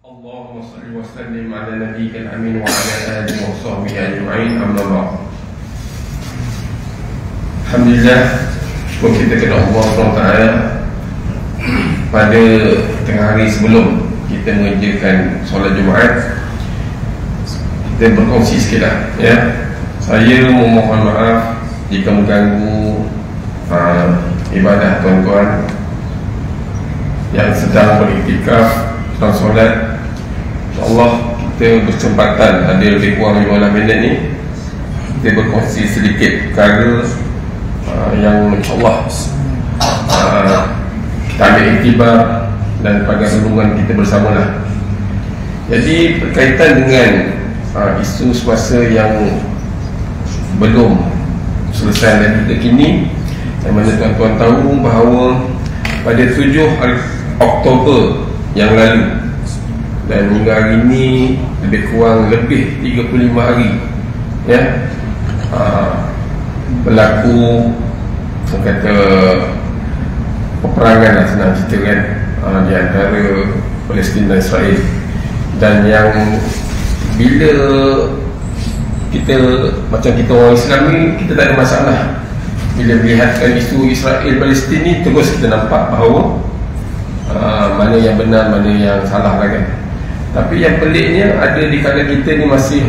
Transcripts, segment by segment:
Allahumma salli wa sallim ala nabiyyil amin wa ala alihi wa sahbihi ajma'in, amma ba'd. Alhamdulillah, syukur kita kepada Allah SWT. Pada tengah hari sebelum kita mengerjakan solat Jumaat, kita berkongsi sikit lah, ya. Saya memohon maaf jika mengganggu ibadah tuan-tuan yang sedang beriktikaf dalam solat. InsyaAllah kita berkesempatan ada lebih kurang 15 minit ni, kita berkongsi sedikit perkara yang insyaAllah kita ambil iktibar dan pada hubungan kita bersamalah. Jadi berkaitan dengan isu semasa yang belum selesai dan kita kini, yang mana tuan-tuan tahu bahawa pada 7 Oktober yang lalu dan hingga hari ini lebih kurang 35 hari, ya, berlaku kata peperangan lah, senang cerita kan, di antara Palestin dan Israel. Dan yang bila kita macam kita orang Islam ni, kita tak ada masalah bila melihatkan isu Israel Palestin ni, terus kita nampak bahawa mana yang benar, mana yang salah lah kan. Tapi yang peliknya ada di kalangan kita ni masih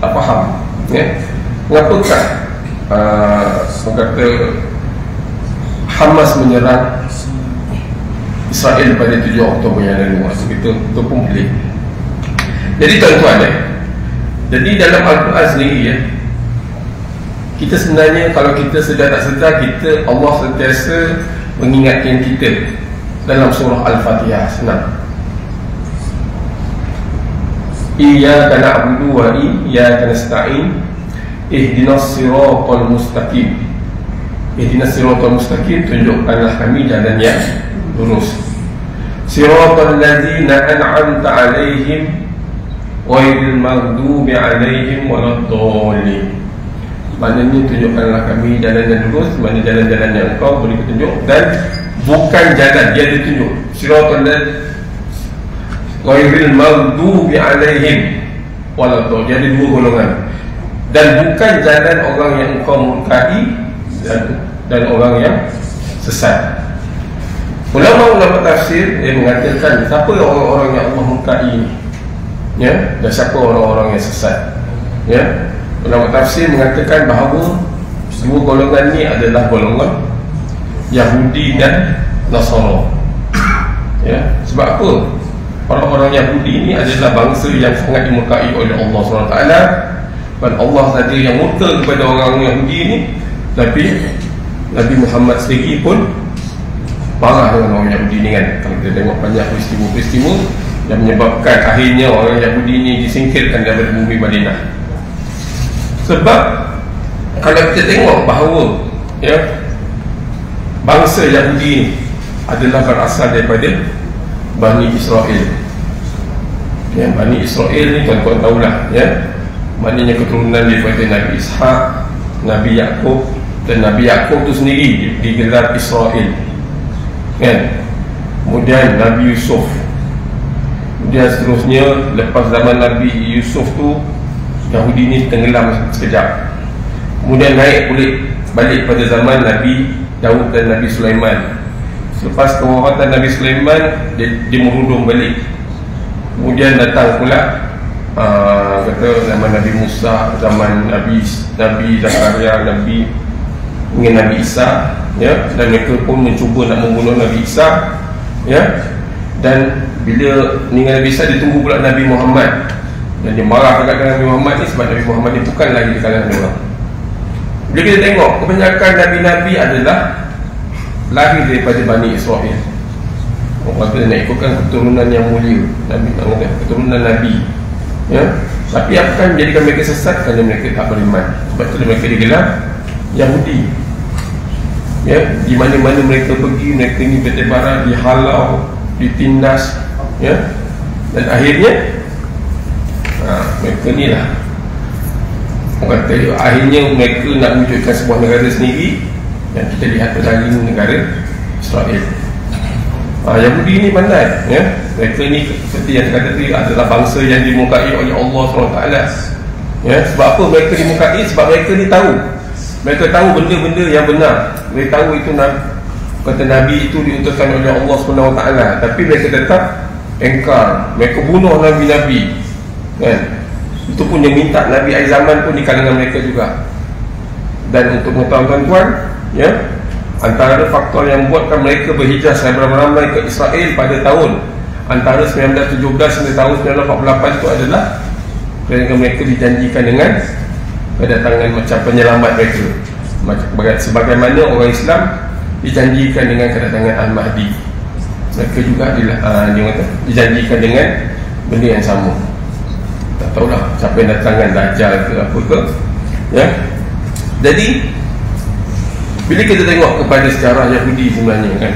tak faham, ya, mengapakah kata Hamas menyerang Israel pada 7 Oktober yang lalu. Itu pun pelik. Jadi tuan-tuan, jadi dalam Al-Quran sendiri, ya, kita sebenarnya kalau kita sedar tak sedar, kita, Allah sentiasa mengingatkan kita dalam surah Al-Fatihah. Senang, Iyyaka na'budu wa iyyaka nasta'in ihdinas siratal mustaqim. Ihdinas siratal mustaqim, tunjukkanlah kami jalan yang lurus. Siratal ladzina an'amta 'alaihim ghairil maghdubi 'alaihim waladdallin. Maknanya tunjukkanlah kami jalan yang lurus, mana jalan-jalan yang engkau beri petunjuk, dan bukan jalan dia ditunjuk. Siratal ghairil maghdubi 'alaihim waladdallin. Jadi dua golongan. Dan bukan jalan orang yang engkau murkai dan orang yang sesat. Ulama-ulama tafsir yang mengatakan siapa orang-orang yang Allah murkai ini, ya, dan siapa orang-orang yang sesat, ya. Ulama tafsir mengatakan bahawa dua golongan ni adalah golongan Yahudi dan Nasara, ya. Sebab apa? Orang-orang Yahudi ini adalah bangsa yang sangat dimurkai oleh Allah SWT, dan Allah saja yang murka kepada orang Yahudi ini. Tapi Nabi Muhammad sendiri pun marah dengan orang Yahudi ini kan. Kalau kita tengok banyak peristiwa-peristiwa yang menyebabkan akhirnya orang Yahudi ini disingkirkan daripada bumi Madinah. Sebab kalau kita tengok bahawa, ya, bangsa Yahudi ini adalah berasal daripada Bani Israel, ya. Bani Israel ni tuan-tuan tahulah, ya, maknanya keturunan daripada Nabi Ishaq, Nabi Yaqub, dan Nabi Yaqub tu sendiri digelar Israel, kan. Kemudian Nabi Yusuf, kemudian seterusnya. Lepas zaman Nabi Yusuf tu, Yahudi ni tenggelam sekejap. Kemudian naik balik pada zaman Nabi Daud dan Nabi Sulaiman. Selepas kewafatan Nabi Sulaiman, dia merundung balik. Kemudian datang pula kata zaman Nabi Musa, zaman Nabi Zakaria, Nabi Isa, ya, dan mereka pun mencuba nak membunuh Nabi Isa, ya. Dan bila meninggal Nabi Isa, ditunggu pula Nabi Muhammad, dan dia marah sangat dengan Nabi Muhammad ni sebab Nabi Muhammad ni bukan lagi di kalangan orang. Bila kita tengok, kebanyakan Nabi-Nabi adalah lahir daripada Bani Israel. Orang kata nak ikutkan keturunan yang mulia, Nabi, keturunan Nabi, ya. Tapi apa kan menjadikan mereka sesat? Kerana mereka tak beriman. Sebab itu mereka digelar Yahudi, ya. Di mana-mana mereka pergi, mereka ni bertebaran, dihalau, ditindas, ya. Dan akhirnya mereka ni lah, orang kata, akhirnya mereka nak wujudkan sebuah negara sendiri. Yang kita lihat pada hari ini negara Israel. Yahudi ni pandai, ya. Mereka ni seperti yang kata tadi adalah bangsa yang dimukai oleh Allah SWT. Ya, sebab apa mereka dimukai? Sebab mereka ni tahu. Mereka tahu benda-benda yang benar. Mereka tahu itu kata Nabi itu diutuskan oleh Allah SWT, tapi mereka tetap engkar. Mereka bunuh Nabi-Nabi, kan? Itu pun yang minta Nabi akhir zaman pun di kalangan mereka juga. Dan untuk mengetahui tuan-tuan, ya, antara faktor yang buatkan mereka berhijrah beramai-ramai ke Israel pada tahun antara 1917 sampai tahun 1948 itu adalah kerana mereka dijanjikan dengan kedatangan macam penyelamat mereka, sebagaimana orang Islam dijanjikan dengan kedatangan Al-Mahdi. Mereka juga dijanjikan dengan benda yang sama. Tak tahulah siapa yang datangkan, Dajjal ke apa ke, ya. Jadi bila kita tengok kepada sejarah Yahudi sebenarnya, kan,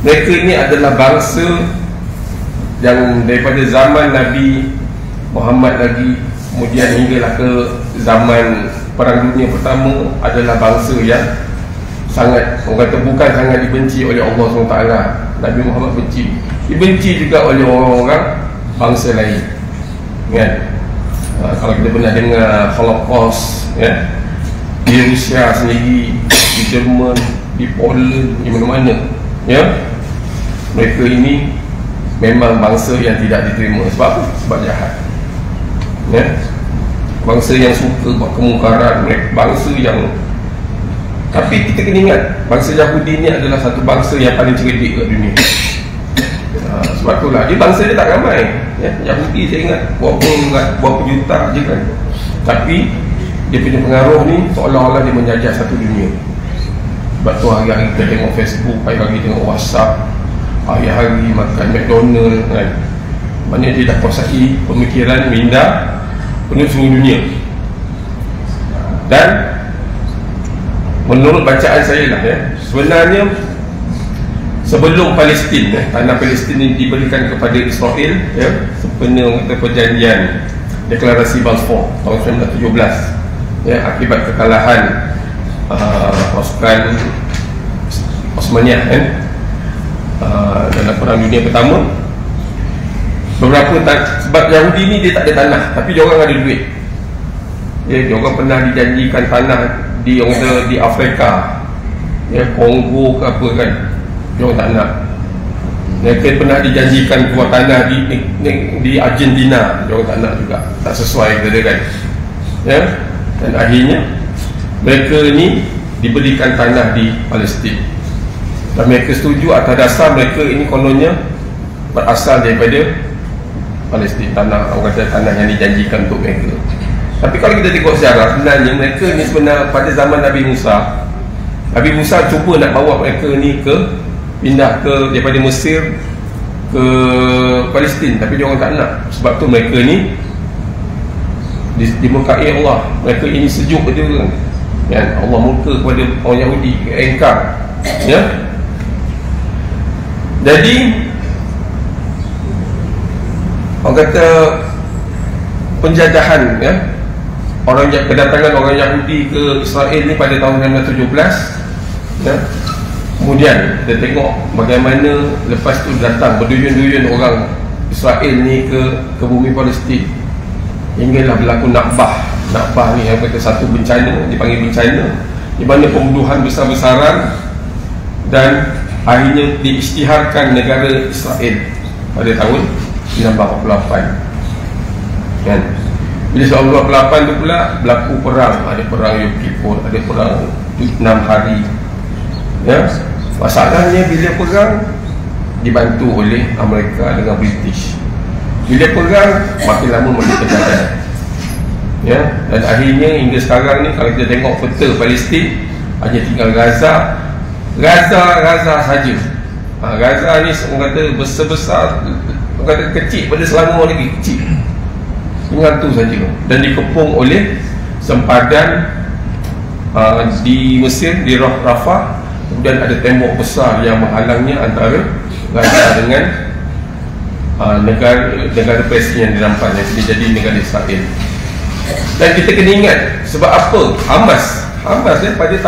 mereka ini adalah bangsa yang daripada zaman Nabi Muhammad lagi, kemudian hinggalah ke zaman Perang Dunia Pertama, adalah bangsa yang sangat, orang kata bukan sangat dibenci oleh Allah SWT. Nabi Muhammad dibenci juga oleh orang-orang bangsa lain, kan? Kalau kita pernah dengar Holocaust, ya, di Rusia sendiri, di Jerman, di Poland, di mana-mana, ya, mereka ini memang bangsa yang tidak diterima. Sebab apa? Sebab jahat, ya. Bangsa yang suka buat kemungkaran, bangsa yang, tapi kita kena ingat, bangsa Yahudi ni adalah satu bangsa yang paling cerdik kat dunia. Sebab itulah dia, bangsa dia tak ramai, ya. Yahudi saya ingat berapa juta je, kan. Tapi dia punya pengaruh ni seolah-olah dia menjajah satu dunia. Sebab tu hari-hari kita tengok Facebook, hari-hari tengok WhatsApp, hari-hari makan McDonald, kan. Maknanya dia dah kuasai pemikiran minda penuh seluruh dunia. Dan menurut bacaan saya lah, ya, sebenarnya sebelum Palestin, tanah Palestin ini diberikan kepada Israel, ya, sepenuh perjanjian deklarasi Balfour tahun 1917, ya, akibat kekalahan pasukan Osmaniyah, kan, dalam Perang Dunia Pertama. Sebab Yahudi ni dia tak ada tanah, tapi dia orang ada duit, ya. Dia orang pernah dijanjikan tanah di Afrika, ya, Kongo ke apa, kan. Dia orang tak nak. Mereka pernah dijanjikan buat tanah di Argentina, dia orang tak nak juga, tak sesuai kata, kan, ya. Dan akhirnya mereka ni diberikan tanah di Palestin, dan mereka setuju atas dasar mereka ini kononnya berasal daripada Palestin, tanah, orang kata tanah yang dijanjikan untuk mereka. Tapi kalau kita tengok sejarah, sebenarnya mereka ni pada zaman Nabi Musa cuba nak bawa mereka ni pindah daripada Mesir ke Palestin, tapi dia orang tak nak. Sebab tu mereka ni dimurkai Allah. Mereka ini sejuk je, kan. Allah murka kepada orang Yahudi, engkar, ya. Jadi orang kata penjajahan, ya, kedatangan orang Yahudi ke Israel ni pada tahun 1917, ya. Kemudian kita tengok bagaimana lepas tu datang berduyun-duyun orang Israel ni ke bumi Palestin, hinggalah berlaku Nakbah. Nakbah ni yang kata satu bencana, dipanggil bencana, di mana pembunuhan besar-besaran, dan akhirnya diisytiharkan negara Israel pada tahun 1948, kan. Bila 1948 tu pula berlaku perang, ada perang Yom Kippur, ada perang 6 hari, ya. Masalahnya bila perang dibantu oleh Amerika dengan British. Bila perang makin lama makin terjajah, ya. Dan akhirnya hingga sekarang ni kalau kita tengok peta Palestin, hanya tinggal Gaza saja. Gaza ni orang kata besar-besar, orang kata kecil pada Selangor lagi kecil, tinggal tu saja, dan dikepung oleh sempadan di Mesir, di Rafah. Kemudian ada tembok besar yang menghalangnya antara Gaza dengan negara Palestin yang dirampas, yang jadi negara Israel. Dan kita kena ingat sebab apa Hamas pada 7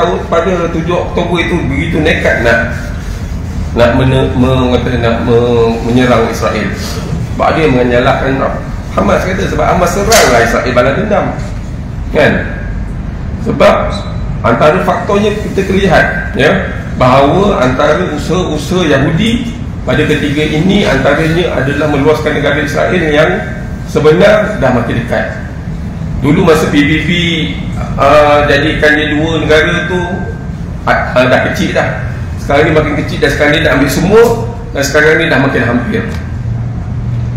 Oktober itu begitu nekat nak nak menyerang Israel. Sebab dia menyalahkan Hamas, kata sebab Hamas seranglah Israel balas dendam, kan? Sebab antara faktornya kita terlihat, ya, bahawa antara usaha-usaha Yahudi pada ketiga ini antaranya adalah meluaskan negara Israel yang sebenar dah makin dekat. Dulu masa PBB jadikan dia dua negara tu dah kecil dah. Sekarang ni makin kecil, dan sekarang ni dah ambil semua, dan sekarang ni dah makin hampir.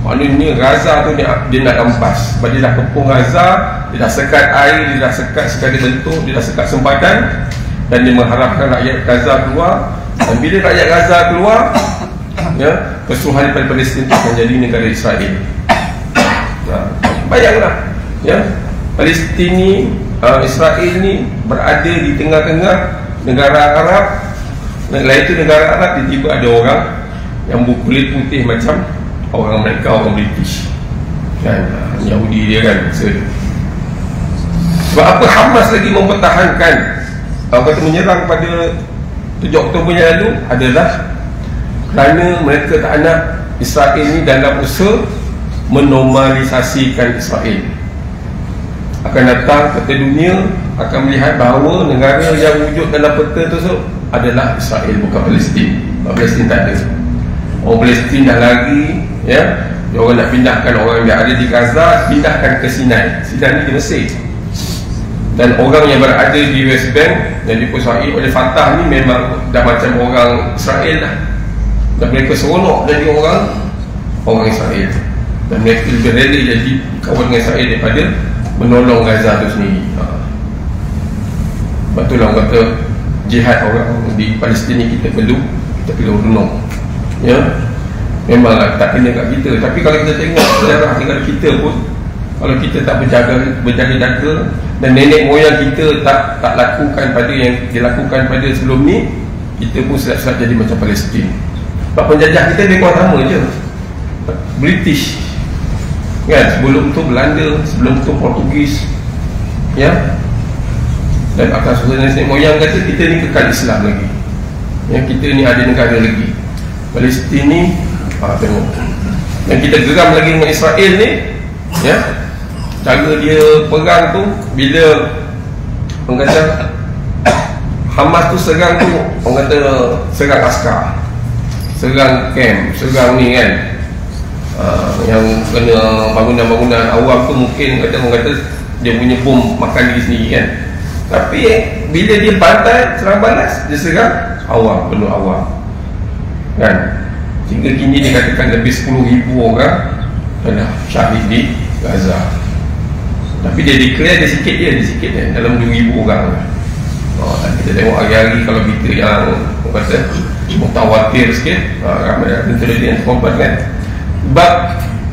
Maknanya Gaza tu dia nak rampas. Sebab dia dah kepung Gaza, dia dah sekat air, dia dah sekat segala bentuk, dia dah sekat sempadan, dan dia mengharapkan rakyat Gaza keluar. Dan bila rakyat Gaza keluar, ya, keseluruhan daripada Palestin akan jadi negara Israel. Bayanglah, ya, Palestin ni, Israel ni berada di tengah-tengah negara Arab. Lain itu negara Arab, tiba-tiba ada orang yang berkulit putih macam orang mereka, orang British, kan? Yahudi dia, kan? Sebab apa Hamas lagi mempertahankan, kata menyerang pada 7 Oktober yang lalu, adalah kerana mereka tak nak Israel ni dalam usaha menormalisasikan Israel. Akan datang kata dunia akan melihat bahawa negara yang wujud dalam peta tu adalah Israel, bukan Palestin. Palestin tak ada. Orang Palestin dah lari, ya, dia orang nak pindahkan orang yang ada di Gaza, pindahkan ke Sinai. Sinai ni di Mesir. Dan orang yang berada di West Bank yang dikuasai oleh Fatah ni memang dah macam orang Israel dah. Dan mereka seronok jadi orang Israel. Dan mereka lebih rela jadi kawan dengan Israel daripada menolong Gaza tu sendiri. Sebab itulah orang kata jihad orang di Palestin ni kita perlu renung, ya. Memanglah tak kena kat kita, tapi kalau kita tengok sejarah negara kita pun, kalau kita tak berjaga-jaga dan nenek moyang kita tak lakukan pada yang dilakukan pada sebelum ni, kita pun silap-silap jadi macam Palestin. Sebab penjajah kita lebih kurang sama je, British, kan? Sebelum tu Belanda, sebelum tu Portugis, ya. Dan atas usaha nenek moyang kata kita ni kekal Islam lagi, ya, kita ni ada negara lagi. Palestin ni tengok, yang kita geram lagi dengan Israel ni, ya, cara dia perang tu, bila orang kata Hamas tu serang tu, orang kata serang askar, serang camp, serang ni, kan, yang kena bangunan-bangunan awam tu, mungkin orang kata dia punya bom makan diri sendiri, kan. Tapi bila dia bantai serang balas, dia serang awam, penuh awam, kan. Sehingga kini dikatakan lebih 10,000 orang telah syahid di Gaza. Tapi dia declare dia sikit je, dalam 2,000 orang. Dan kita tengok hari-hari kalau kita yang kata mutawatir sikit, ramai tentera yang korban, kan. Sebab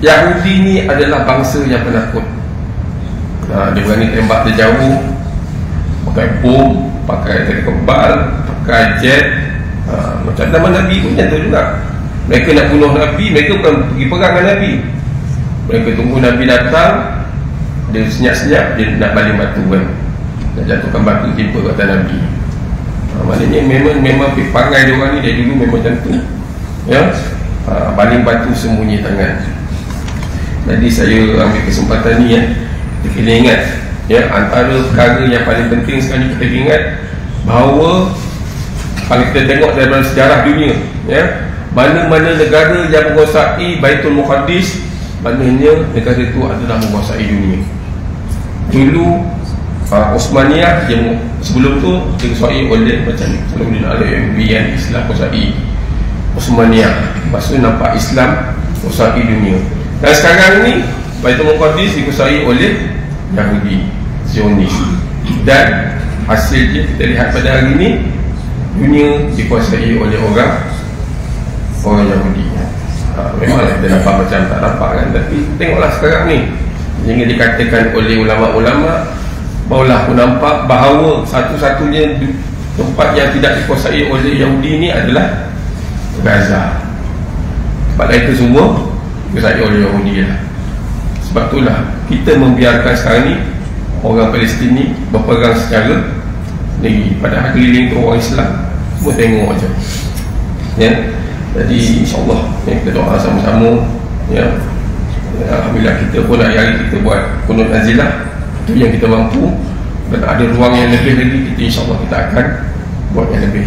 Yahudi ni adalah bangsa yang penakut. Dia berani tembak dari jauh, pakai bom, pakai kebal, pakai jet, macam zaman Nabi pun macam tu juga. Mereka nak bunuh Nabi, mereka bukan pergi perang dengan Nabi. Mereka tunggu Nabi datang, dia senyap-senyap, dia nak baling batu, kan, nak jatuhkan batu timpa ke atas Nabi. Maknanya memang perangai dia orang ni dari dulu memang macam tu, ya. Baling batu sembunyi tangan. Jadi saya ambil kesempatan ni, ya, kita ingat, ya, antara perkara yang paling penting sekarang ni kita ingat bahawa kalau kita tengok dalam sejarah dunia, ya, mana-mana negara yang menguasai Baitul Muqaddis, maknanya negara itu adalah menguasai dunia. Dulu Osmaniyah, sebelum tu dikuasai oleh macam sebelum ada yang Islam kuasai Osmaniyah. Maksudnya nampak Islam kuasai dunia. Dan sekarang ni Baitul Muqaddis dikuasai oleh Yahudi, Zionis. Dan hasilnya kita lihat pada hari ini, dunia dikuasai oleh orang Yahudi. Memanglah kita nampak macam tak nampak, kan. Tapi tengoklah sekarang ni, sehingga dikatakan oleh ulama-ulama, barulah aku nampak bahawa satu-satunya tempat yang tidak dikuasai oleh Yahudi ni adalah Gaza. Sebab itu semua dikuasai oleh Yahudi lah. Sebab itulah kita membiarkan sekarang ni orang Palestin ni berperang secara sendiri, padahal keliling tu orang Islam semua tengok macam, ya. Jadi insyaAllah ya, kita doa sama-sama ya. Alhamdulillah kita pun hari kita buat kunut nazilah itu yang kita mampu, dan ada ruang yang lebih lagi, kita insyaAllah kita akan buat yang lebih.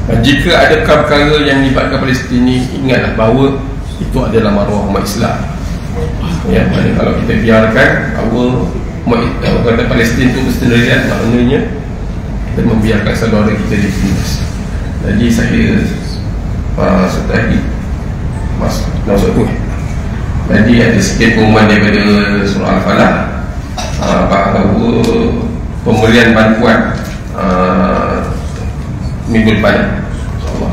Dan jika ada perkara yang melibatkan Palestin ini, ingatlah bahawa itu adalah maruah umat Islam ya. Kalau kita biarkan bahawa kata Palestin itu kesendirian, maknanya kita membiarkan saudara kita ditindas. Jadi saya setelah masuk tu, jadi ada sikit pengumuman daripada surah Al-Falaq bahawa pemberian bantuan minggu depan insyaAllah.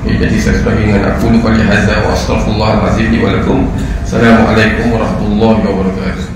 Jadi saya sudah dengan aku lupa lihazah wa astaghfirullahalazim li wa lakum. Assalamualaikum warahmatullahi wabarakatuh.